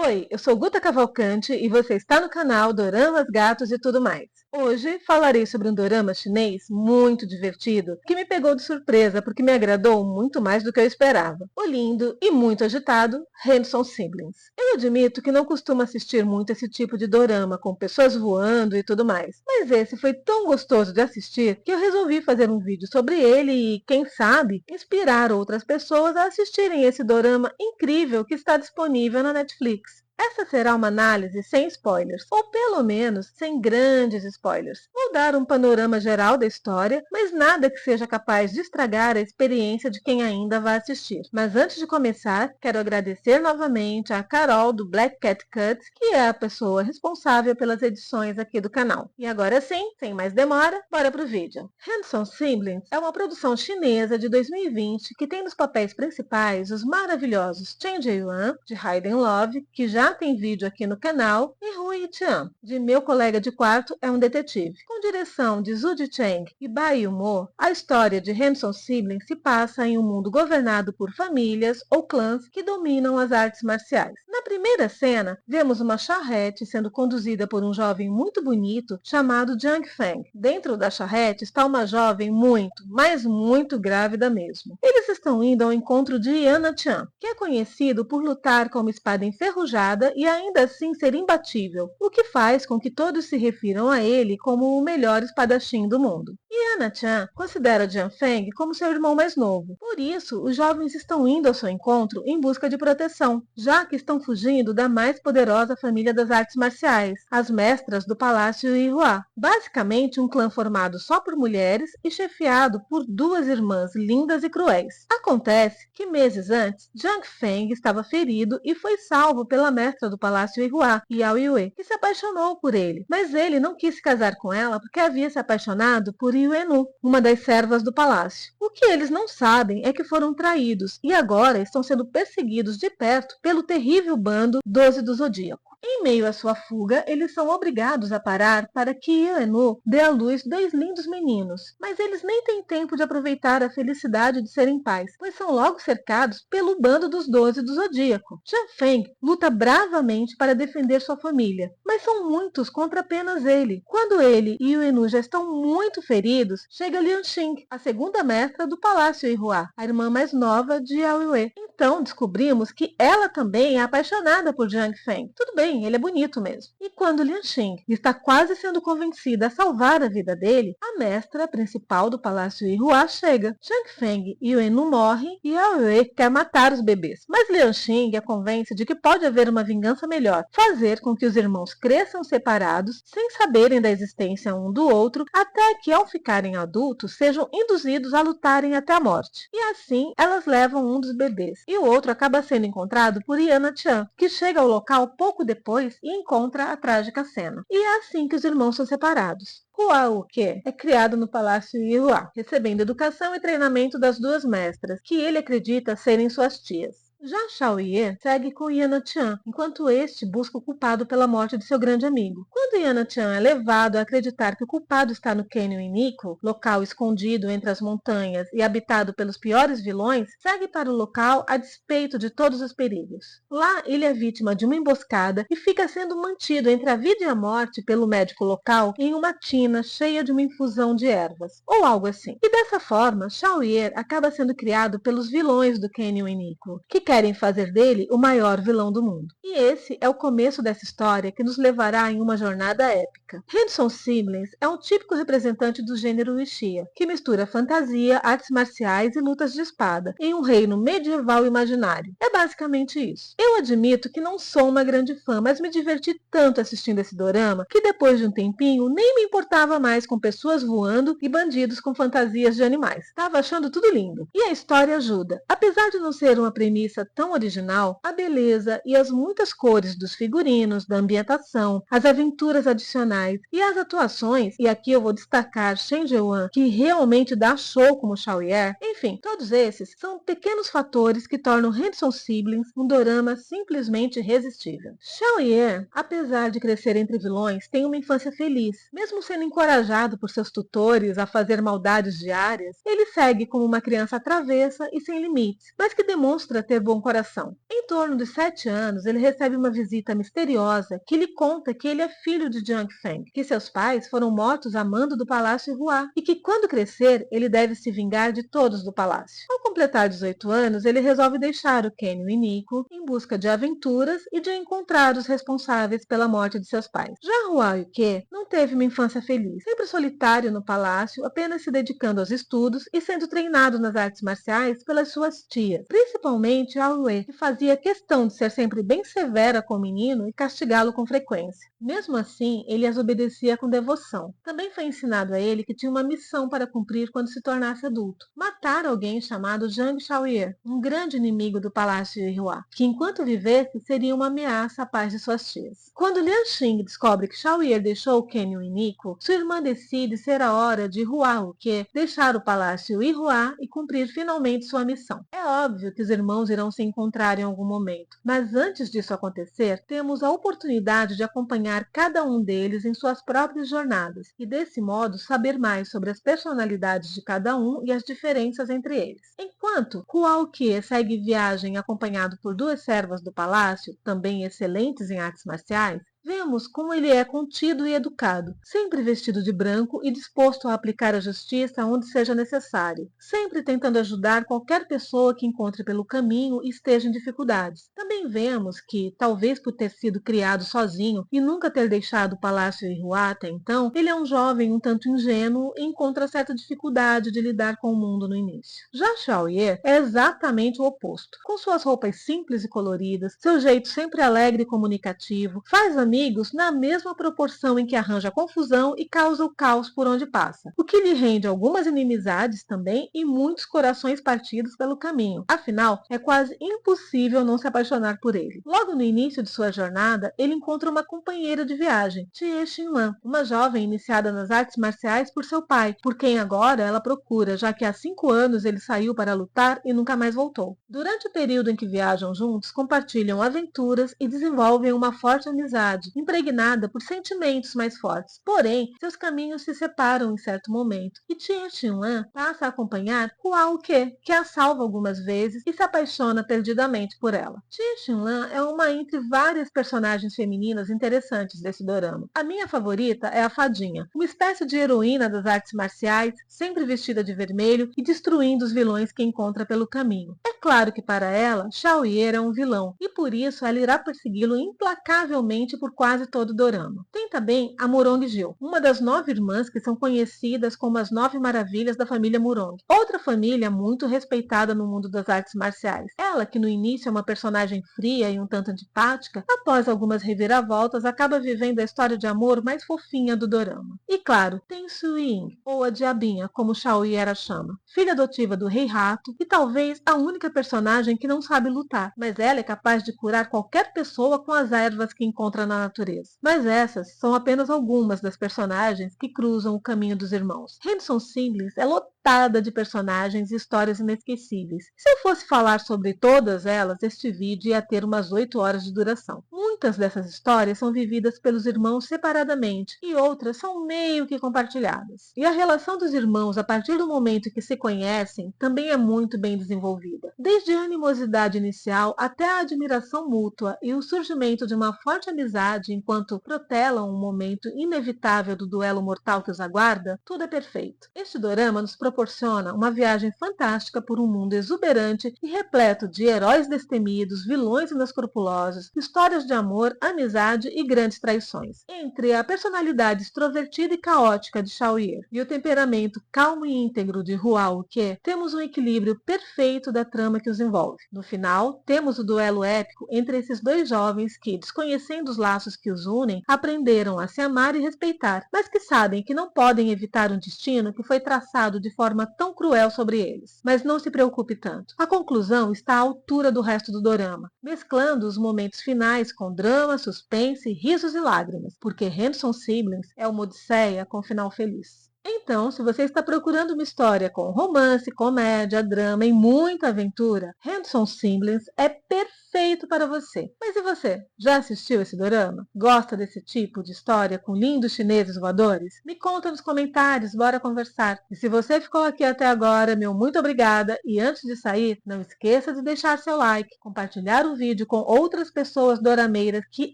Oi, eu sou Guta Cavalcante e você está no canal Doramas, Gatos e Tudo Mais. Hoje falarei sobre um dorama chinês muito divertido que me pegou de surpresa porque me agradou muito mais do que eu esperava. O lindo e muito agitado Handsome Siblings. Eu admito que não costumo assistir muito esse tipo de dorama com pessoas voando e tudo mais, mas esse foi tão gostoso de assistir que eu resolvi fazer um vídeo sobre ele e, quem sabe, inspirar outras pessoas a assistirem esse dorama incrível que está disponível na Netflix. Essa será uma análise sem spoilers, ou pelo menos sem grandes spoilers. Vou dar um panorama geral da história, mas nada que seja capaz de estragar a experiência de quem ainda vai assistir. Mas antes de começar, quero agradecer novamente a Carol do Black Cat Cuts, que é a pessoa responsável pelas edições aqui do canal. E agora sim, sem mais demora, bora pro vídeo. Handsome Siblings é uma produção chinesa de 2020 que tem nos papéis principais os maravilhosos Chen Ji-yuan, de Hidden Love, que já tem vídeo aqui no canal, e Rui Tian, de Meu Colega de Quarto é um Detetive. Com direção de Zhu Cheng e Bai Yumou, a história de Handsome Siblings se passa em um mundo governado por famílias ou clãs que dominam as artes marciais. Na primeira cena, vemos uma charrete sendo conduzida por um jovem muito bonito chamado Jiang Feng. Dentro da charrete está uma jovem muito, mas muito grávida mesmo. Eles estão indo ao encontro de Yana Chan, que é conhecido por lutar com uma espada enferrujada e ainda assim ser imbatível, o que faz com que todos se refiram a ele como o melhor espadachim do mundo. E Ana-chan considera Jian Feng como seu irmão mais novo. Por isso, os jovens estão indo ao seu encontro em busca de proteção, já que estão fugindo da mais poderosa família das artes marciais, as mestras do Palácio Yihua. Basicamente, um clã formado só por mulheres e chefiado por duas irmãs lindas e cruéis. Acontece que meses antes, Jiang Feng estava ferido e foi salvo pela mestra do Palácio Yihua, Yao Yue, que se apaixonou por ele. Mas ele não quis se casar com ela porque havia se apaixonado por Yuenu, uma das servas do palácio. O que eles não sabem é que foram traídos e agora estão sendo perseguidos de perto pelo terrível bando 12 do Zodíaco. Em meio à sua fuga, eles são obrigados a parar para que Yuenu dê à luz dois lindos meninos, mas eles nem têm tempo de aproveitar a felicidade de serem pais, pois são logo cercados pelo bando dos 12 do Zodíaco. Jian Feng luta bravamente para defender sua família, mas são muitos contra apenas ele. Quando ele e Yuenu já estão muito feridos, chega Lian Xing, a segunda mestra do Palácio Yihua, a irmã mais nova de Yao Yue. Então descobrimos que ela também é apaixonada por Jiang Feng. Tudo bem, ele é bonito mesmo. E quando Lian Xing está quase sendo convencida a salvar a vida dele, a mestra principal do Palácio Yihua chega. Jiang Feng e Yuenu morrem e Yao Yue quer matar os bebês, mas Lian Xing a convence de que pode haver uma vingança melhor, fazer com que os irmãos cresçam separados, sem saberem da existência um do outro, até que ao ficarem adultos sejam induzidos a lutarem até a morte. E assim elas levam um dos bebês, e o outro acaba sendo encontrado por Yana Chan, que chega ao local pouco depois e encontra a trágica cena. E é assim que os irmãos são separados. Hua Uke é criado no Palácio Yihua, recebendo educação e treinamento das duas mestras, que ele acredita serem suas tias. Já Xiao Ye segue com Yana Chan, enquanto este busca o culpado pela morte de seu grande amigo. Quando Yana Chan é levado a acreditar que o culpado está no Canyon Iniko, local escondido entre as montanhas e habitado pelos piores vilões, segue para o local a despeito de todos os perigos. Lá, ele é vítima de uma emboscada e fica sendo mantido entre a vida e a morte pelo médico local em uma tina cheia de uma infusão de ervas, ou algo assim. E dessa forma, Xiao Ye acaba sendo criado pelos vilões do Canyon Iniko, que querem fazer dele o maior vilão do mundo. E esse é o começo dessa história que nos levará em uma jornada épica. Handsome Siblings é um típico representante do gênero Wuxia, que mistura fantasia, artes marciais e lutas de espada, em um reino medieval imaginário. É basicamente isso. Eu admito que não sou uma grande fã, mas me diverti tanto assistindo esse dorama, que depois de um tempinho nem me importava mais com pessoas voando e bandidos com fantasias de animais. Tava achando tudo lindo. E a história ajuda. Apesar de não ser uma premissa tão original, a beleza e as muitas cores dos figurinos, da ambientação, as aventuras adicionais e as atuações, e aqui eu vou destacar Shen Ji-wan, que realmente dá show como Xiao Ye, enfim, todos esses são pequenos fatores que tornam Handsome Siblings um dorama simplesmente irresistível. Xiao Ye, apesar de crescer entre vilões, tem uma infância feliz. Mesmo sendo encorajado por seus tutores a fazer maldades diárias, ele segue como uma criança travessa e sem limites, mas que demonstra ter bom coração. Em torno de 7 anos, ele recebe uma visita misteriosa que lhe conta que ele é filho de Jiang Feng, que seus pais foram mortos a mando do Palácio Hua e que quando crescer, ele deve se vingar de todos do palácio. Ao completar 18 anos, ele resolve deixar o Kenyo e Nico em busca de aventuras e de encontrar os responsáveis pela morte de seus pais. Já Hua Yuke não teve uma infância feliz, sempre solitário no palácio, apenas se dedicando aos estudos e sendo treinado nas artes marciais pelas suas tias, principalmente a Rue, que fazia questão de ser sempre bem severa com o menino e castigá-lo com frequência. Mesmo assim, ele as obedecia com devoção. Também foi ensinado a ele que tinha uma missão para cumprir quando se tornasse adulto: matar alguém chamado Zhang Xiaoye, um grande inimigo do palácio de Hua, que enquanto vivesse seria uma ameaça à paz de suas tias. Quando Lian Xing descobre que Xiaoye deixou Kenyo e Nico, sua irmã decide ser a hora de Hua Uke deixar o palácio Ihua e cumprir finalmente sua missão. É óbvio que os irmãos irão se encontrar em algum momento, mas antes disso acontecer, temos a oportunidade de acompanhar cada um deles em suas próprias jornadas e, desse modo, saber mais sobre as personalidades de cada um e as diferenças entre eles. Enquanto Hua Uke segue viagem acompanhado por duas servas do palácio, também excelentes em artes marciais, vemos como ele é contido e educado, sempre vestido de branco e disposto a aplicar a justiça onde seja necessário, sempre tentando ajudar qualquer pessoa que encontre pelo caminho e esteja em dificuldades. Também vemos que, talvez por ter sido criado sozinho e nunca ter deixado o Palácio Ihua até então, ele é um jovem um tanto ingênuo e encontra certa dificuldade de lidar com o mundo no início. Já Xiaoye é exatamente o oposto. Com suas roupas simples e coloridas, seu jeito sempre alegre e comunicativo, faz amigos na mesma proporção em que arranja confusão e causa o caos por onde passa, o que lhe rende algumas inimizades também e muitos corações partidos pelo caminho. Afinal, é quase impossível não se apaixonar por ele. Logo no início de sua jornada, ele encontra uma companheira de viagem, Chie Xinlan, uma jovem iniciada nas artes marciais por seu pai, por quem agora ela procura, já que há 5 anos ele saiu para lutar e nunca mais voltou. Durante o período em que viajam juntos, compartilham aventuras e desenvolvem uma forte amizade, impregnada por sentimentos mais fortes. Porém, seus caminhos se separam em certo momento e Tia Xinlan passa a acompanhar Hua Uke, que a salva algumas vezes e se apaixona perdidamente por ela. Tia Xinlan é uma entre várias personagens femininas interessantes desse dorama. A minha favorita é a Fadinha, uma espécie de heroína das artes marciais, sempre vestida de vermelho e destruindo os vilões que encontra pelo caminho. É claro que para ela, Xiaoye é um vilão e por isso ela irá persegui-lo implacavelmente por quase todo o dorama. Tem também a Morong-gil, uma das 9 irmãs que são conhecidas como as 9 maravilhas da família Morong, outra família muito respeitada no mundo das artes marciais. Ela, que no início é uma personagem fria e um tanto antipática, após algumas reviravoltas acaba vivendo a história de amor mais fofinha do dorama. E claro, tem Sui-ying, ou a Diabinha, como Xiaoye era chama, filha adotiva do Rei Rato e talvez a única personagem que não sabe lutar, mas ela é capaz de curar qualquer pessoa com as ervas que encontra na natureza. Mas essas são apenas algumas das personagens que cruzam o caminho dos irmãos. Henson Siblings é lotada de personagens e histórias inesquecíveis. Se eu fosse falar sobre todas elas, este vídeo ia ter umas 8 horas de duração. Muitas dessas histórias são vividas pelos irmãos separadamente e outras são meio que compartilhadas. E a relação dos irmãos a partir do momento que se conhecem também é muito bem desenvolvida. Desde a animosidade inicial até a admiração mútua e o surgimento de uma forte amizade enquanto protelam um momento inevitável do duelo mortal que os aguarda, tudo é perfeito. Este dorama nos proporciona uma viagem fantástica por um mundo exuberante e repleto de heróis destemidos, vilões inescrupulosos, histórias de amor, amizade e grandes traições. Entre a personalidade extrovertida e caótica de Xiaoye e o temperamento calmo e íntegro de Hua Uke, temos um equilíbrio perfeito da trama que os envolve. No final, temos o duelo épico entre esses dois jovens que, desconhecendo os laços que os unem, aprenderam a se amar e respeitar, mas que sabem que não podem evitar um destino que foi traçado de forma tão cruel sobre eles. Mas não se preocupe tanto. A conclusão está à altura do resto do dorama, mesclando os momentos finais com drama, suspense, risos e lágrimas, porque Handsome Siblings é uma odisseia com final feliz. Então, se você está procurando uma história com romance, comédia, drama e muita aventura, Handsome Siblings é perfeito para você. Mas e você? Já assistiu esse dorama? Gosta desse tipo de história com lindos chineses voadores? Me conta nos comentários, bora conversar. E se você ficou aqui até agora, meu muito obrigada. E antes de sair, não esqueça de deixar seu like, compartilhar o vídeo com outras pessoas dorameiras que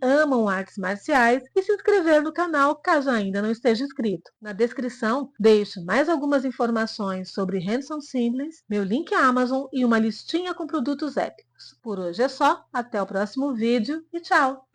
amam artes marciais e se inscrever no canal caso ainda não esteja inscrito. Na descrição, deixo mais algumas informações sobre Handsome Siblings, meu link Amazon e uma listinha com produtos épicos. Por hoje é só, até o próximo vídeo e tchau!